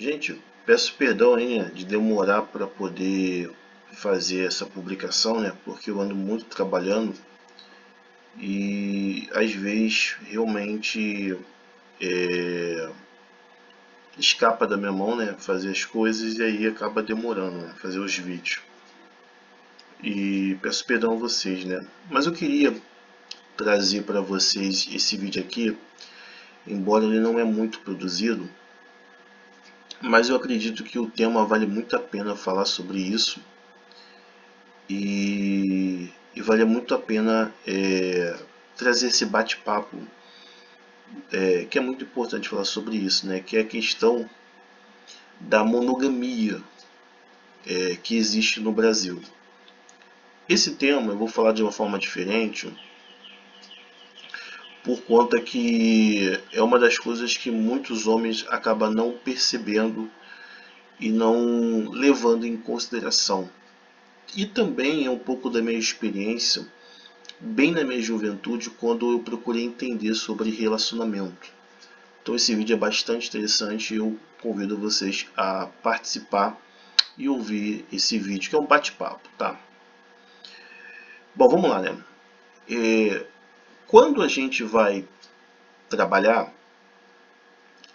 Gente, peço perdão aí, né, de demorar para poder fazer essa publicação, né? Porque eu ando muito trabalhando e às vezes realmente escapa da minha mão, né? Fazer as coisas e aí acaba demorando, né? Fazer os vídeos. E peço perdão a vocês, né? Mas eu queria trazer para vocês esse vídeo aqui, embora ele não é muito produzido, mas eu acredito que o tema vale muito a pena falar sobre isso e vale muito a pena trazer esse bate-papo, que é muito importante falar sobre isso, né? Que é a questão da monogamia que existe no Brasil. Esse tema eu vou falar de uma forma diferente, por conta que é uma das coisas que muitos homens acabam não percebendo e não levando em consideração. E também é um pouco da minha experiência, bem na minha juventude, quando eu procurei entender sobre relacionamento. Então esse vídeo é bastante interessante e eu convido vocês a participar e ouvir esse vídeo, que é um bate-papo, tá? Bom, vamos lá, né? Quando a gente vai trabalhar,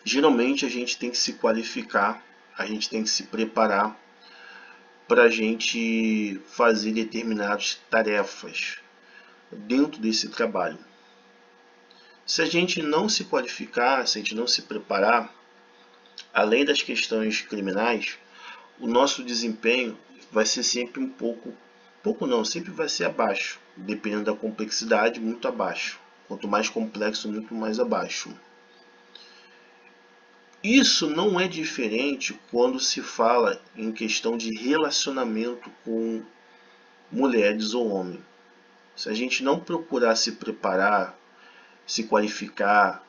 geralmente a gente tem que se qualificar, a gente tem que se preparar para a gente fazer determinadas tarefas dentro desse trabalho. Se a gente não se qualificar, se a gente não se preparar, além das questões criminais, o nosso desempenho vai ser sempre pouco não, sempre vai ser abaixo, dependendo da complexidade, muito abaixo. Quanto mais complexo, muito mais abaixo. Isso não é diferente quando se fala em questão de relacionamento com mulheres ou homens. Se a gente não procurar se preparar, se qualificar,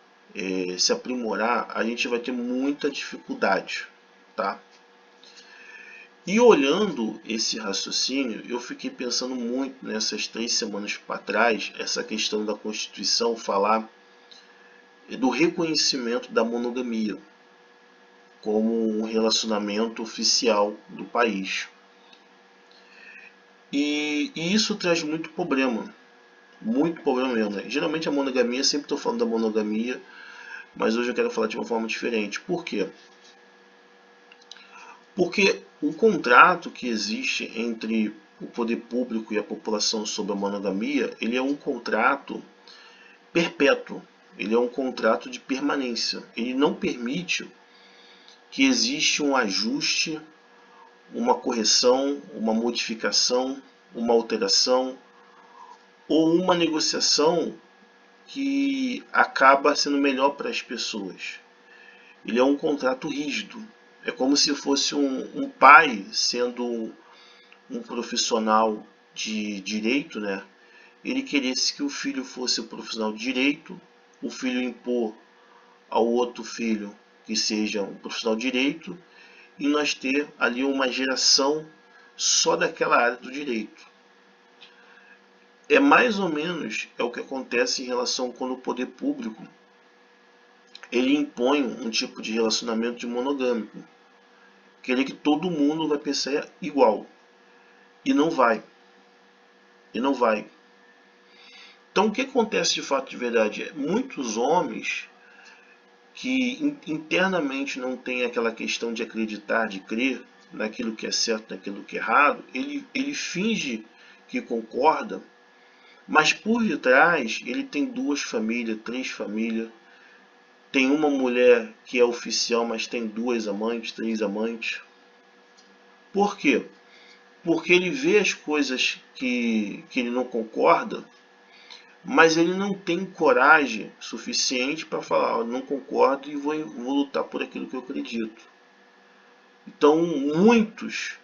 se aprimorar, a gente vai ter muita dificuldade, tá? E olhando esse raciocínio, eu fiquei pensando muito nessas 3 semanas para trás, essa questão da Constituição falar do reconhecimento da monogamia como um relacionamento oficial do país. E isso traz muito problema mesmo, né? Geralmente a monogamia, sempre estou falando da monogamia, mas hoje eu quero falar de uma forma diferente. Por quê? Porque o contrato que existe entre o poder público e a população sobre a monogamia, ele é um contrato perpétuo, ele é um contrato de permanência. Ele não permite que exista um ajuste, uma correção, uma modificação, uma alteração ou uma negociação que acaba sendo melhor para as pessoas. Ele é um contrato rígido. É como se fosse um pai sendo um profissional de direito, né? Ele queresse que o filho fosse um profissional de direito, o filho impor ao outro filho que seja um profissional de direito, e nós ter ali uma geração só daquela área do direito. É mais ou menos o que acontece em relação quando o poder público ele impõe um tipo de relacionamento de monogâmico, querer que todo mundo vai pensar igual, e não vai, e não vai. Então o que acontece de fato de verdade? Muitos homens que internamente não têm aquela questão de acreditar, de crer naquilo que é certo, naquilo que é errado, ele finge que concorda, mas por detrás ele tem 2 famílias, 3 famílias, tem uma mulher que é oficial, mas tem 2 amantes, 3 amantes. Por quê? Porque ele vê as coisas que ele não concorda, mas ele não tem coragem suficiente para falar, não concordo e vou lutar por aquilo que eu acredito. Então, muitos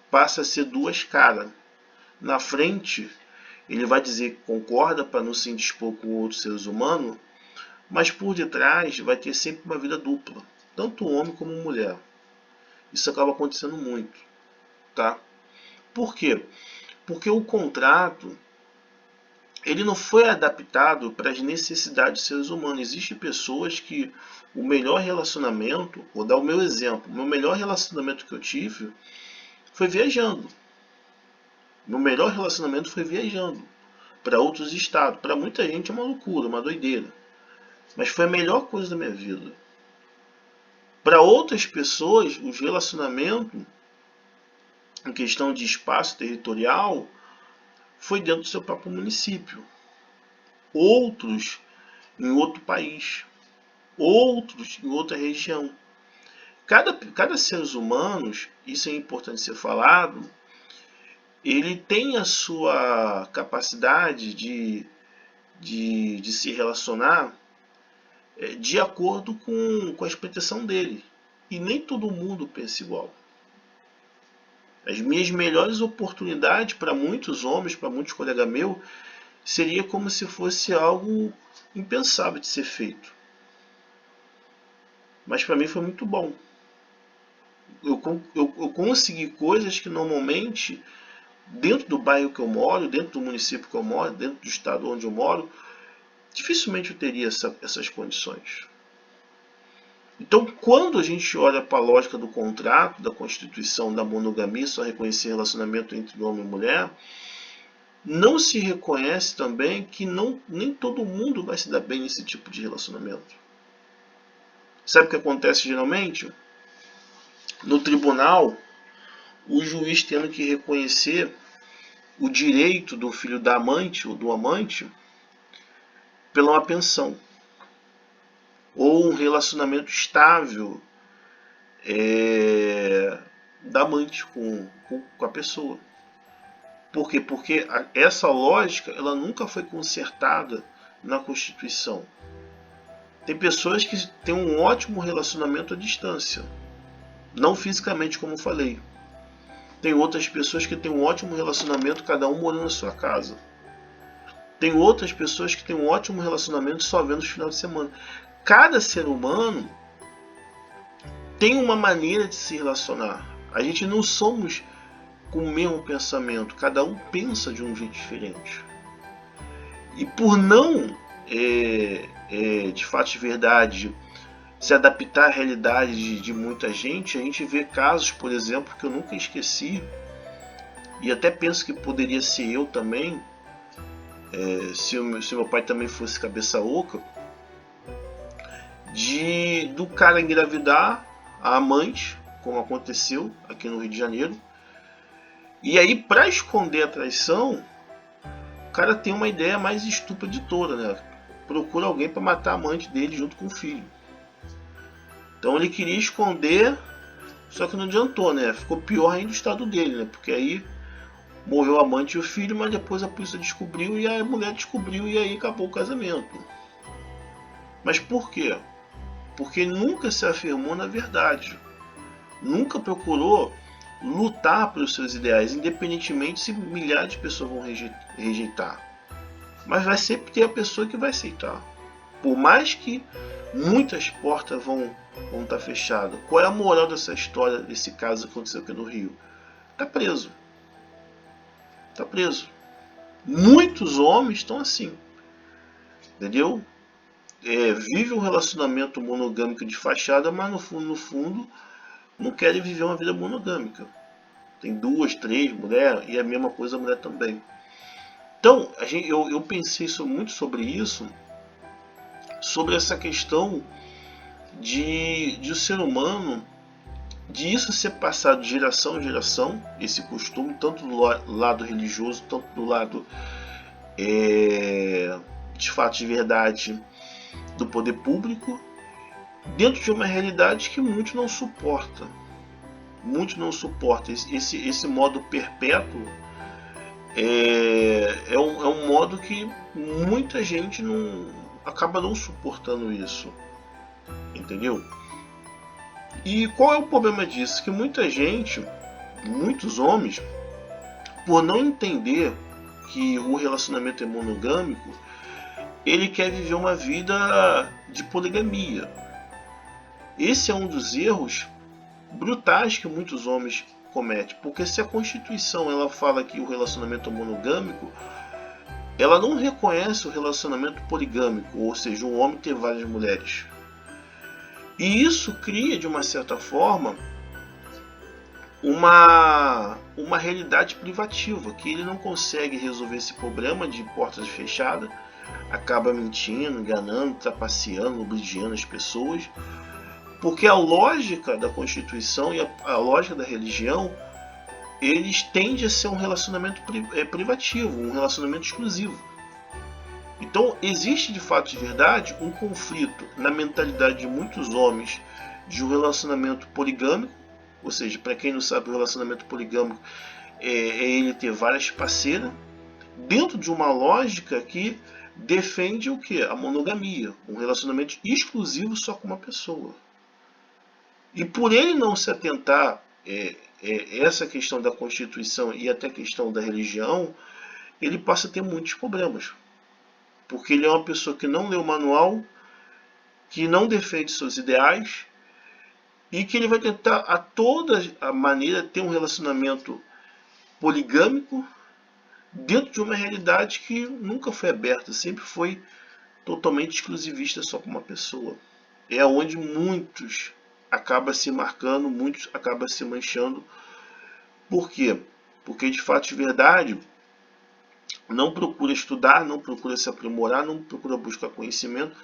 passam a ser 2 caras. Na frente, ele vai dizer que concorda para não se indispor com outros seres humanos, mas por detrás vai ter sempre uma vida dupla, tanto homem como mulher. Isso acaba acontecendo muito, tá? Por quê? Porque o contrato ele não foi adaptado para as necessidades dos seres humanos. Existem pessoas que o melhor relacionamento, vou dar o meu exemplo, o meu melhor relacionamento que eu tive foi viajando. Meu melhor relacionamento foi viajando para outros estados. Para muita gente é uma loucura, uma doideira. Mas foi a melhor coisa da minha vida. Para outras pessoas, os relacionamentos, em questão de espaço territorial, foi dentro do seu próprio município. Outros em outro país. Outros em outra região. Cada ser humano, isso é importante ser falado, ele tem a sua capacidade de se relacionar de acordo com a expectação dele. E nem todo mundo pensa igual. As minhas melhores oportunidades para muitos homens, para muitos colegas meus, seria como se fosse algo impensável de ser feito. Mas para mim foi muito bom. Eu consegui coisas que normalmente, dentro do bairro que eu moro, dentro do município que eu moro, dentro do estado onde eu moro, dificilmente eu teria essas condições. Então, quando a gente olha para a lógica do contrato, da constituição, da monogamia, só reconhecer relacionamento entre homem e mulher, não se reconhece também que nem todo mundo vai se dar bem nesse tipo de relacionamento. Sabe o que acontece geralmente? No tribunal, o juiz tendo que reconhecer o direito do filho da amante ou do amante pela uma pensão ou um relacionamento estável da amante com a pessoa. Por quê? Porque essa lógica ela nunca foi consertada na Constituição. Tem pessoas que têm um ótimo relacionamento à distância, não fisicamente, como eu falei. Tem outras pessoas que têm um ótimo relacionamento, cada um morando na sua casa. Tem outras pessoas que têm um ótimo relacionamento só vendo os finais de semana. Cada ser humano tem uma maneira de se relacionar. A gente não somos com o mesmo pensamento. Cada um pensa de um jeito diferente. E por não, de fato de verdade, se adaptar à realidade de muita gente, a gente vê casos, por exemplo, que eu nunca esqueci, e até penso que poderia ser eu também, se meu pai também fosse cabeça oca, do cara engravidar a amante, como aconteceu aqui no Rio de Janeiro, e aí para esconder a traição, o cara tem uma ideia mais estúpida de toda, né? Procura alguém para matar a amante dele junto com o filho. Então ele queria esconder, só que não adiantou, né? Ficou pior ainda o estado dele, né? Porque aí morreu a amante e o filho, mas depois a polícia descobriu e a mulher descobriu e aí acabou o casamento. Mas por quê? Porque nunca se afirmou na verdade. Nunca procurou lutar pelos seus ideais, independentemente se milhares de pessoas vão rejeitar. Mas vai sempre ter a pessoa que vai aceitar. Por mais que muitas portas vão estar fechadas. Qual é a moral dessa história, desse caso que aconteceu aqui no Rio? Tá preso. Tá preso. Muitos homens estão assim. Entendeu? Vive um relacionamento monogâmico de fachada, mas no fundo não querem viver uma vida monogâmica. Tem 2, 3 mulheres e a mesma coisa a mulher também. Então, eu pensei muito sobre isso, sobre essa questão de o ser humano, de isso ser passado de geração em geração, esse costume, tanto do lado religioso, tanto do lado de fato de verdade do poder público, dentro de uma realidade que muitos não suportam. Muitos não suportam. Esse modo perpétuo é um modo que muita gente acaba não suportando isso. Entendeu? E qual é o problema disso? Que muita gente, muitos homens, por não entender que o relacionamento é monogâmico, ele quer viver uma vida de poligamia. Esse é um dos erros brutais que muitos homens cometem, porque se a Constituição ela fala que o relacionamento é monogâmico, ela não reconhece o relacionamento poligâmico, ou seja, um homem ter várias mulheres. E isso cria, de uma certa forma, uma realidade privativa, que ele não consegue resolver esse problema de portas fechadas, acaba mentindo, enganando, trapaceando, ludibriando as pessoas, porque a lógica da Constituição e a lógica da religião, eles tendem a ser um relacionamento privativo, um relacionamento exclusivo. Então existe de fato de verdade um conflito na mentalidade de muitos homens de um relacionamento poligâmico, ou seja, para quem não sabe, o relacionamento poligâmico é ele ter várias parceiras, dentro de uma lógica que defende o que? A monogamia, um relacionamento exclusivo só com uma pessoa. E por ele não se atentar essa questão da Constituição e até a questão da religião, ele passa a ter muitos problemas. Porque ele é uma pessoa que não lê o manual, que não defende seus ideais e que ele vai tentar a toda a maneira ter um relacionamento poligâmico dentro de uma realidade que nunca foi aberta, sempre foi totalmente exclusivista só com uma pessoa. É onde muitos acabam se marcando, muitos acabam se manchando. Por quê? Porque de fato de verdade não procura estudar, não procura se aprimorar, não procura buscar conhecimento,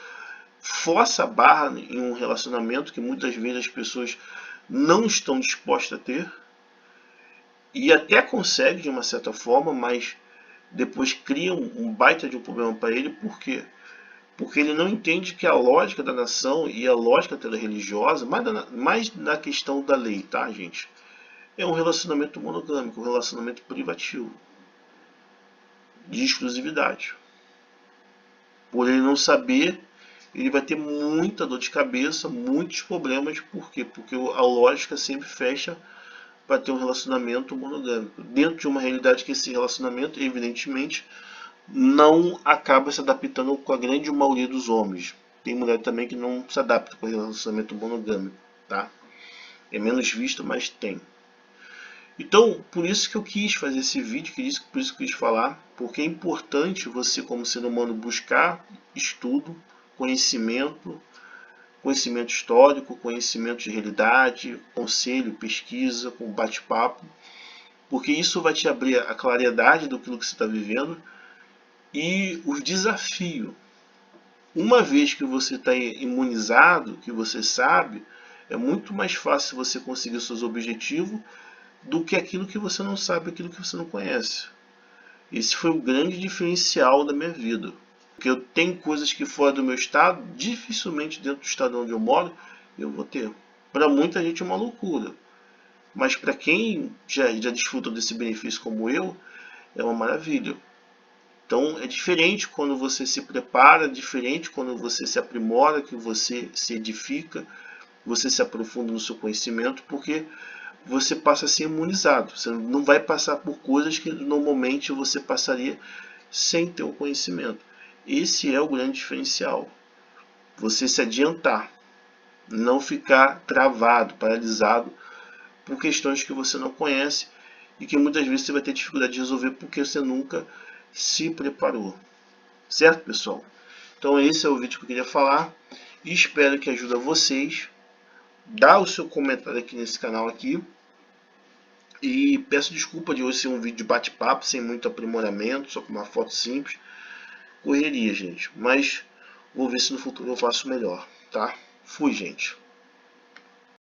força a barra em um relacionamento que muitas vezes as pessoas não estão dispostas a ter, e até consegue de uma certa forma, mas depois cria um baita de um problema para ele. Por quê? Porque ele não entende que a lógica da nação e a lógica até da religiosa, mais na questão da lei, tá, gente? É um relacionamento monogâmico, um relacionamento privativo, de exclusividade. Por ele não saber, ele vai ter muita dor de cabeça, muitos problemas. Por quê? Porque a lógica sempre fecha para ter um relacionamento monogâmico. Dentro de uma realidade que esse relacionamento, evidentemente, não acaba se adaptando com a grande maioria dos homens. Tem mulher também que não se adapta com o relacionamento monogâmico, tá? É menos visto, mas tem. Então, por isso que eu quis fazer esse vídeo, por isso que eu quis falar, porque é importante você, como ser humano, buscar estudo, conhecimento, conhecimento histórico, conhecimento de realidade, conselho, pesquisa, com bate-papo, porque isso vai te abrir a claridade do que você está vivendo e os desafios. Uma vez que você está imunizado, que você sabe, é muito mais fácil você conseguir os seus objetivos do que aquilo que você não sabe, aquilo que você não conhece. Esse foi o grande diferencial da minha vida. Porque eu tenho coisas que fora do meu estado, dificilmente dentro do estado onde eu moro, eu vou ter. Para muita gente é uma loucura. Mas para quem já desfruta desse benefício como eu, é uma maravilha. Então é diferente quando você se prepara, diferente quando você se aprimora, que você se edifica, você se aprofunda no seu conhecimento, porque você passa a ser imunizado. Você não vai passar por coisas que normalmente você passaria sem ter o conhecimento. Esse é o grande diferencial. Você se adiantar, não ficar travado, paralisado por questões que você não conhece e que muitas vezes você vai ter dificuldade de resolver porque você nunca se preparou. Certo, pessoal? Então esse é o vídeo que eu queria falar e espero que ajude vocês. Dá o seu comentário aqui nesse canal aqui. E peço desculpa de hoje ser um vídeo de bate-papo, sem muito aprimoramento, só com uma foto simples. Correria, gente. Mas vou ver se no futuro eu faço melhor, tá? Fui, gente.